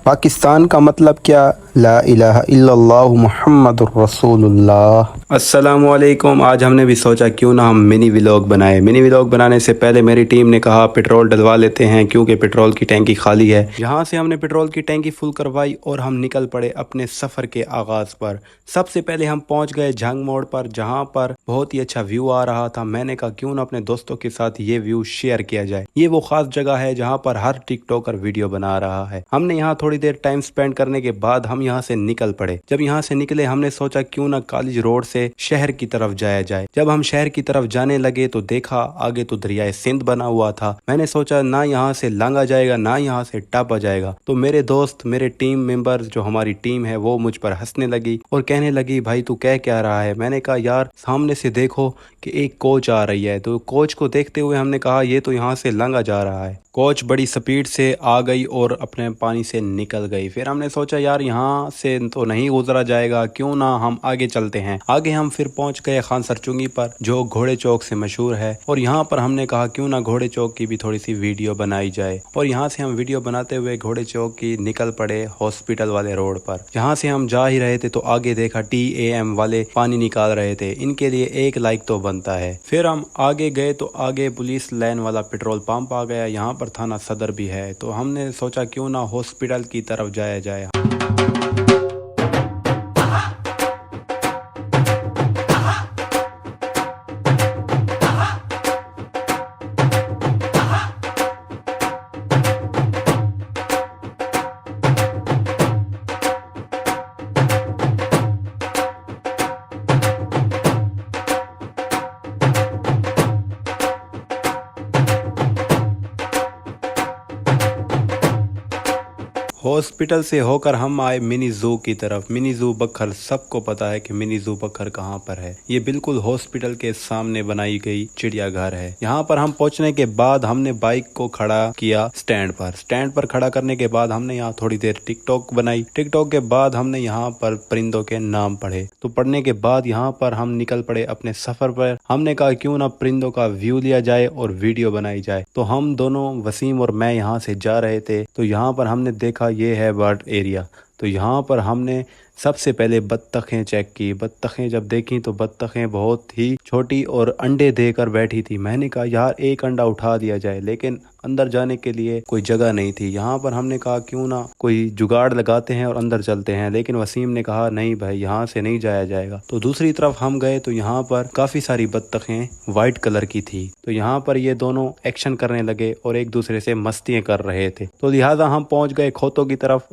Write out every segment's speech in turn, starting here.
पाकिस्तान का मतलब क्या? ला इलाहा इल्लल्लाह मुहम्मदुर रसूलुल्लाह। अस्सलामुअलैकुम। आज हमने भी सोचा क्यों ना हम मिनी व्लॉग बनाए। मिनी व्लॉग बनाने से पहले मेरी टीम ने कहा पेट्रोल डलवा लेते हैं क्योंकि पेट्रोल की टैंकी खाली है। यहाँ से हमने पेट्रोल की टैंकी फुल करवाई और हम निकल पड़े अपने सफ़र के आगाज़ पर। सबसे पहले हम पहुँच गए झंग मोड़ पर, जहाँ पर बहुत ही अच्छा व्यू आ रहा था। मैंने कहा क्यों ना अपने दोस्तों के साथ ये व्यू शेयर किया जाए। ये वो खास जगह है जहाँ पर हर टिकटॉकर वीडियो बना रहा है। हमने यहाँ थोड़ी देर टाइम स्पेंड करने के बाद हम यहाँ से निकल पड़े। जब यहाँ से निकले हमने सोचा क्यों ना कॉलेज रोड से शहर की तरफ जाया जाए। जब हम शहर की तरफ जाने लगे तो देखा आगे तो दरियाए सिंध बना हुआ था। मैंने सोचा ना यहाँ से लांगा जाएगा ना यहाँ से टापा जाएगा। तो मेरे दोस्त, मेरे टीम मेंबर्स, जो हमारी टीम है, वो मुझ पर हंसने लगी और कहने लगी भाई तू कह क्या रहा है। मैंने कहा यार सामने से देखो कि एक कोच आ रही है। तो कोच को देखते हुए हमने कहा ये तो यहाँ से लांगा जा रहा है। कोच बड़ी स्पीड से आ गई और अपने पानी से निकल गई। फिर हमने सोचा यार यहाँ से तो नहीं गुजरा जाएगा, क्यों ना हम आगे चलते हैं। आगे हम फिर पहुंच गए खान सरचुंगी पर, जो घोड़े चौक से मशहूर है। और यहाँ पर हमने कहा क्यों ना घोड़े चौक की भी थोड़ी सी वीडियो बनाई जाए। और यहाँ से हम वीडियो बनाते हुए घोड़े चौक की निकल पड़े हॉस्पिटल वाले रोड पर। जहाँ से हम जा ही रहे थे तो आगे देखा TAM वाले पानी निकाल रहे थे। इनके लिए एक लाइक तो बनता है। फिर हम आगे गए तो आगे पुलिस लाइन वाला पेट्रोल पंप आ गया। यहाँ पर थाना सदर भी है। तो हमने सोचा क्यों ना हॉस्पिटल की तरफ जाया जाए। हॉस्पिटल से होकर हम आए मिनी जू की तरफ। मिनी जू बखर, सबको पता है कि मिनी जू बखर कहाँ पर है। ये बिल्कुल हॉस्पिटल के सामने बनाई गई चिड़ियाघर है। यहाँ पर हम पहुँचने के बाद हमने बाइक को खड़ा किया स्टैंड पर। स्टैंड पर खड़ा करने के बाद हमने यहाँ थोड़ी देर टिकटॉक बनाई। टिकटॉक के बाद हमने यहाँ पर परिंदों के नाम पढ़े। तो पढ़ने के बाद यहाँ पर हम निकल पड़े अपने सफर पर। हमने कहा क्यों ना परिंदों का व्यू लिया जाए और वीडियो बनाई जाए। तो हम दोनों, वसीम और मैं, यहाँ से जा रहे थे। तो यहाँ पर हमने देखा ये है बर्ड एरिया। तो यहाँ पर हमने सबसे पहले बत्तखें चेक की। बत्तखें जब देखी तो बत्तखें बहुत ही छोटी और अंडे देकर बैठी थी। मैंने कहा यार एक अंडा उठा दिया जाए, लेकिन अंदर जाने के लिए कोई जगह नहीं थी। यहाँ पर हमने कहा क्यों ना कोई जुगाड़ लगाते हैं और अंदर चलते हैं, लेकिन वसीम ने कहा नहीं भाई यहाँ से नहीं जाया जाएगा। तो दूसरी तरफ हम गए तो यहाँ पर काफ़ी सारी बत्तखें वाइट कलर की थी। तो यहाँ पर ये दोनों एक्शन करने लगे और एक दूसरे से मस्तियाँ कर रहे थे। तो लिहाजा हम पहुँच गए खोतों की तरफ।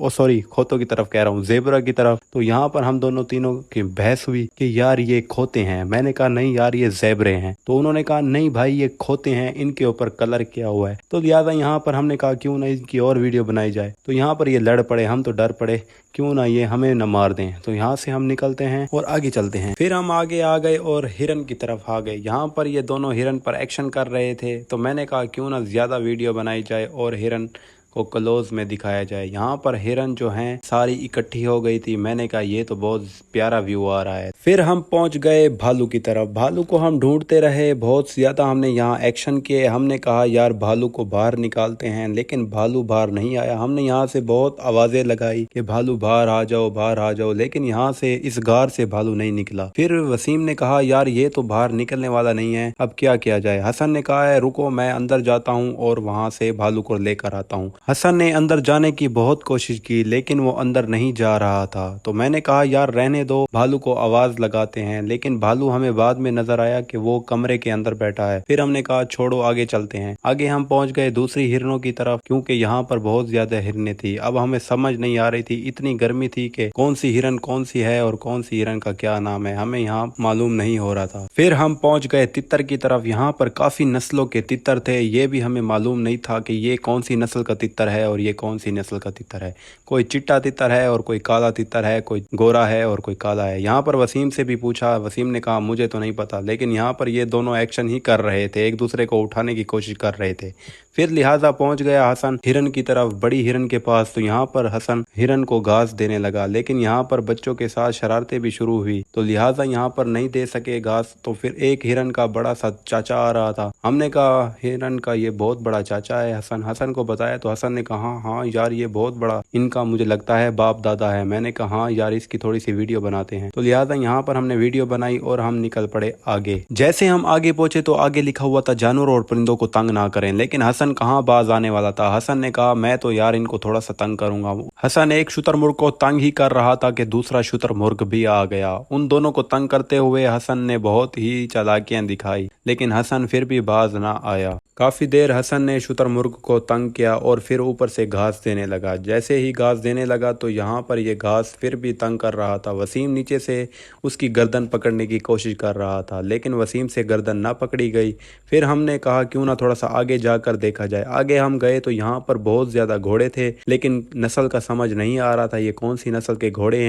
खोतों की तरफ कह रहा हूँ, ज़ेबरा की तरफ। तो यहाँ पर हम दोनों तीनों की बहस हुई कि यार ये खोते हैं। मैंने कहा नहीं यार ये ज़ेबरे हैं। तो उन्होंने कहा नहीं भाई ये खोते हैं, इनके ऊपर कलर किया हुआ है। तो लिहाजा यहाँ पर हमने कहा क्यों ना इनकी और वीडियो बनाई जाए। तो यहाँ पर ये लड़ पड़े, हम तो डर पड़े क्यों ना ये हमें न मार दें। तो यहाँ से हम निकलते हैं और आगे चलते हैं। फिर हम आगे आ गए और हिरन की तरफ आ गए। यहाँ पर ये दोनों हिरन पर एक्शन कर रहे थे। तो मैंने कहा क्यों ना ज़्यादा वीडियो बनाई जाए और हिरन को क्लोज में दिखाया जाए। यहाँ पर हिरन जो हैं सारी इकट्ठी हो गई थी। मैंने कहा ये तो बहुत प्यारा व्यू आ रहा है। फिर हम पहुँच गए भालू की तरफ। भालू को हम ढूंढते रहे, बहुत ज़्यादा हमने यहाँ एक्शन किए। हमने कहा यार भालू को बाहर निकालते हैं, लेकिन भालू बाहर नहीं आया। हमने यहाँ से बहुत आवाज़ें लगाई कि भालू बाहर आ जाओ, बाहर आ जाओ, लेकिन यहाँ से इस गार से भालू नहीं निकला। फिर वसीम ने कहा यार ये तो बाहर निकलने वाला नहीं है, अब क्या किया जाए। हसन ने कहा है रुको मैं अंदर जाता हूँ और वहाँ से भालू को लेकर आता हूँ। हसन ने अंदर जाने की बहुत कोशिश की, लेकिन वो अंदर नहीं जा रहा था। तो मैंने कहा यार रहने दो, भालू को आवाज लगाते हैं। लेकिन भालू हमें बाद में नजर आया कि वो कमरे के अंदर बैठा है। फिर हमने कहा छोड़ो आगे चलते हैं। आगे हम पहुंच गए दूसरी हिरनों की तरफ, क्योंकि यहाँ पर बहुत ज्यादा हिरनें थी। अब हमें समझ नहीं आ रही थी, इतनी गर्मी थी कि कौन सी हिरन कौन सी है और कौन सी हिरन का क्या नाम है, हमें यहाँ मालूम नहीं हो रहा था। फिर हम पहुंच गए तितर की तरफ। यहाँ पर काफी नस्लों के तितर थे। ये भी हमें मालूम नहीं था कि ये कौन सी नस्ल का तितर है और ये कौन सी नस्ल का तितर है। कोई चिट्टा तितर है और कोई काला तितर है, कोई गोरा है और कोई काला है। यहाँ पर वसीम से भी पूछा, वसीम ने कहा मुझे तो नहीं पता। लेकिन यहाँ पर ये दोनों एक्शन ही कर रहे थे, एक दूसरे को उठाने की कोशिश कर रहे थे। फिर लिहाजा पहुंच गया हसन हिरन की तरफ, बड़ी हिरन के पास। तो यहाँ पर हसन हिरन को घास देने लगा, लेकिन यहाँ पर बच्चों के साथ शरारतें भी शुरू हुई। तो लिहाजा यहाँ पर नहीं दे सके घास। तो फिर एक हिरन का बड़ा सा चाचा आ रहा था। हमने कहा हिरन का ये बहुत बड़ा चाचा है हसन। हसन को बताया तो हसन हसन ने कहा हाँ यार ये बहुत बड़ा इनका मुझे लगता है बाप दादा है। मैंने कहा हाँ यार इसकी थोड़ी सी वीडियो बनाते हैं। तो लिहाजा यहाँ पर हमने वीडियो बनाई और हम निकल पड़े आगे। जैसे हम आगे पहुंचे तो आगे लिखा हुआ था जानवरों और परिंदों को तंग ना करें, लेकिन हसन कहाँ बाज आने वाला था। हसन ने कहा मैं तो यार इनको थोड़ा सा तंग करूंगा। हसन एक शुतुरमुर्ग को तंग ही कर रहा था कि दूसरा शुतुरमुर्ग भी आ गया। उन दोनों को तंग करते हुए हसन ने बहुत ही चालाकियां दिखाई, लेकिन हसन फिर भी बाज ना आया। काफी देर हसन ने शुतुरमुर्ग को तंग किया और फिर ऊपर से घास देने लगा। जैसे ही घास देने लगा तो यहाँ पर ये घास फिर भी तंग कर रहा था। वसीम नीचे से उसकी गर्दन पकड़ने की कोशिश कर रहा था, लेकिन वसीम से गर्दन ना पकड़ी गई। फिर हमने कहा क्यों ना थोड़ा सा आगे जाकर देखा जाए। आगे हम गए तो यहाँ पर बहुत ज़्यादा घोड़े थे, लेकिन नस्ल का समझ नहीं आ रहा था ये कौन सी नस्ल के घोड़े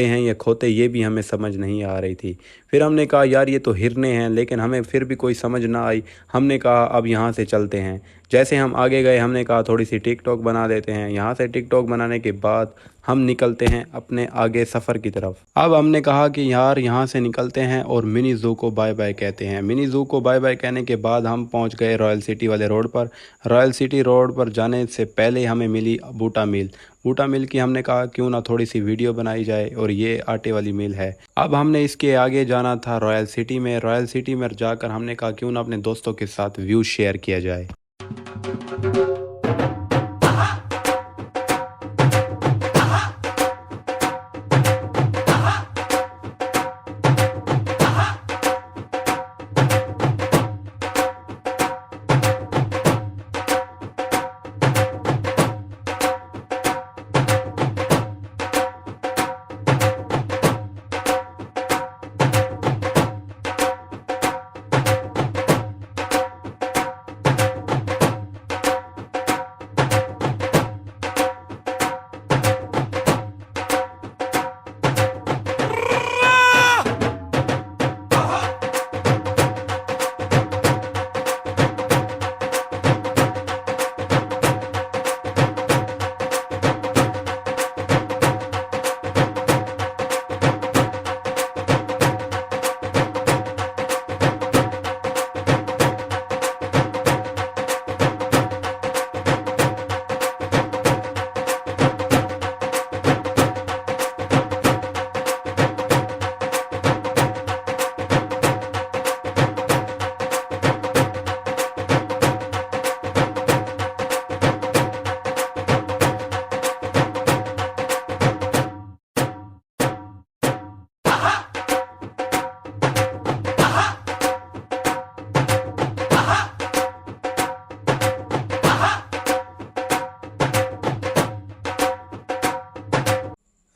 हैं या खोते, ये भी हमें समझ नहीं आ रही थी। फिर हमने कहा यार ये तो हिरने हैं, लेकिन हमें फिर भी कोई समझ ना आई। हमने कहा अब यहाँ से चलते हैं। जैसे हम आगे गए हमने कहा थोड़ी सी टिकटॉक बना लेते हैं। यहाँ से टिकटॉक बनाने के बाद हम निकलते हैं अपने आगे सफ़र की तरफ। अब हमने कहा कि यार यहाँ से निकलते हैं और मिनी ज़ू को बाय बाय कहते हैं। मिनी ज़ू को बाय बाय कहने के बाद हम पहुँच गए रॉयल सिटी वाले रोड पर। रॉयल सिटी रोड पर जाने से पहले हमें मिली बूटा मिल। बूटा मिल की हमने कहा क्यों ना थोड़ी सी वीडियो बनाई जाए, और ये आटे वाली मिल है। अब हमने इसके आगे जाना था रॉयल सिटी में। रॉयल सिटी में जाकर हमने कहा क्यों ना अपने दोस्तों के साथ व्यू शेयर किया जाए।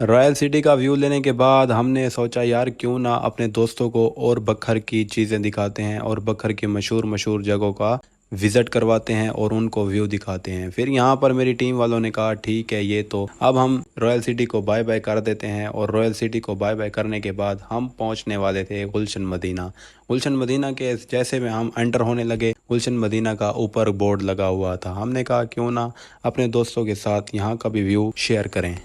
रॉयल सिटी का व्यू लेने के बाद हमने सोचा यार क्यों ना अपने दोस्तों को और बखर की चीज़ें दिखाते हैं और बखर की मशहूर जगहों का विज़िट करवाते हैं और उनको व्यू दिखाते हैं। फिर यहाँ पर मेरी टीम वालों ने कहा ठीक है ये तो अब हम रॉयल सिटी को बाय बाय कर देते हैं। और रॉयल सिटी को बाय बाय करने के बाद हम पहुँचने वाले थे गुलशन मदीना। गुलशन मदीना के जैसे में हम एंटर होने लगे, गुलशन मदीना का ऊपर बोर्ड लगा हुआ था। हमने कहा क्यों ना अपने दोस्तों के साथ यहाँ का भी व्यू शेयर करें।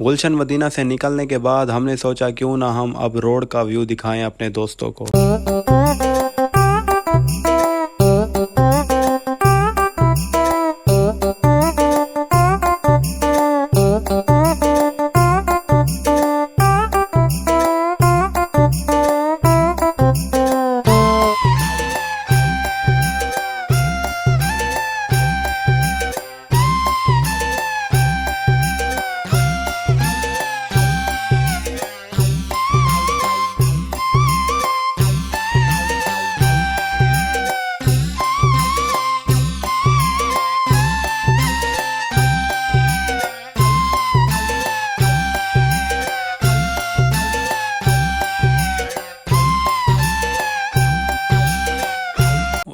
गुलशन मदीना से निकलने के बाद हमने सोचा क्यों ना हम अब रोड का व्यू दिखाएं अपने दोस्तों को।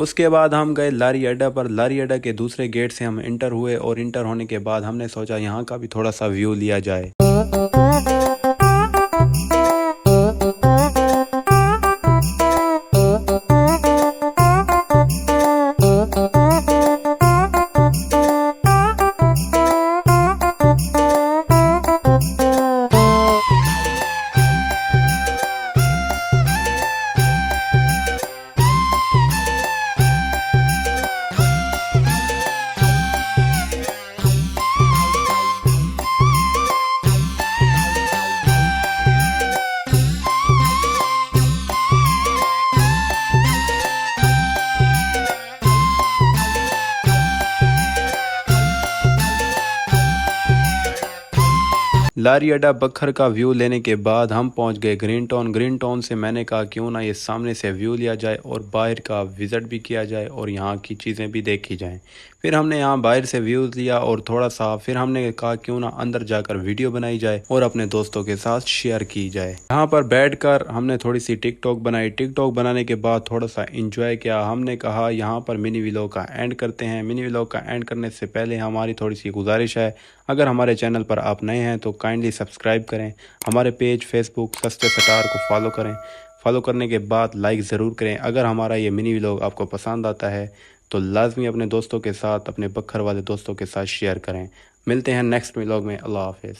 उसके बाद हम गए लारी अड्डा पर। लारी अड्डा के दूसरे गेट से हम इंटर हुए और इंटर होने के बाद हमने सोचा यहाँ का भी थोड़ा सा व्यू लिया जाए। लारी अड्डा बखर का व्यू लेने के बाद हम पहुंच गए ग्रीन टाउन। ग्रीन टाउन से मैंने कहा क्यों ना ये सामने से व्यू लिया जाए और बाहर का विज़िट भी किया जाए और यहाँ की चीज़ें भी देखी जाएं। फिर हमने यहाँ बाहर से व्यू लिया और थोड़ा सा फिर हमने कहा क्यों ना अंदर जाकर वीडियो बनाई जाए और अपने दोस्तों के साथ शेयर की जाए। यहाँ पर बैठकर हमने थोड़ी सी टिकटॉक बनाई। टिकटॉक बनाने के बाद थोड़ा सा इंजॉय किया। हमने कहा यहाँ पर मिनी व्लॉग का एंड करते हैं। मिनी व्लॉग का एंड करने से पहले हमारी थोड़ी सी गुजारिश है, अगर हमारे चैनल पर आप नए हैं तो काइंडली सब्सक्राइब करें। हमारे पेज फेसबुक सस्ते स्टार को फॉलो करें। फॉलो करने के बाद लाइक ज़रूर करें। अगर हमारा ये मिनी व्लॉग आपको पसंद आता है तो लाजमी अपने दोस्तों के साथ, अपने बखर वाले दोस्तों के साथ शेयर करें। मिलते हैं नेक्स्ट व्लॉग में। अल्लाह हाफिज़।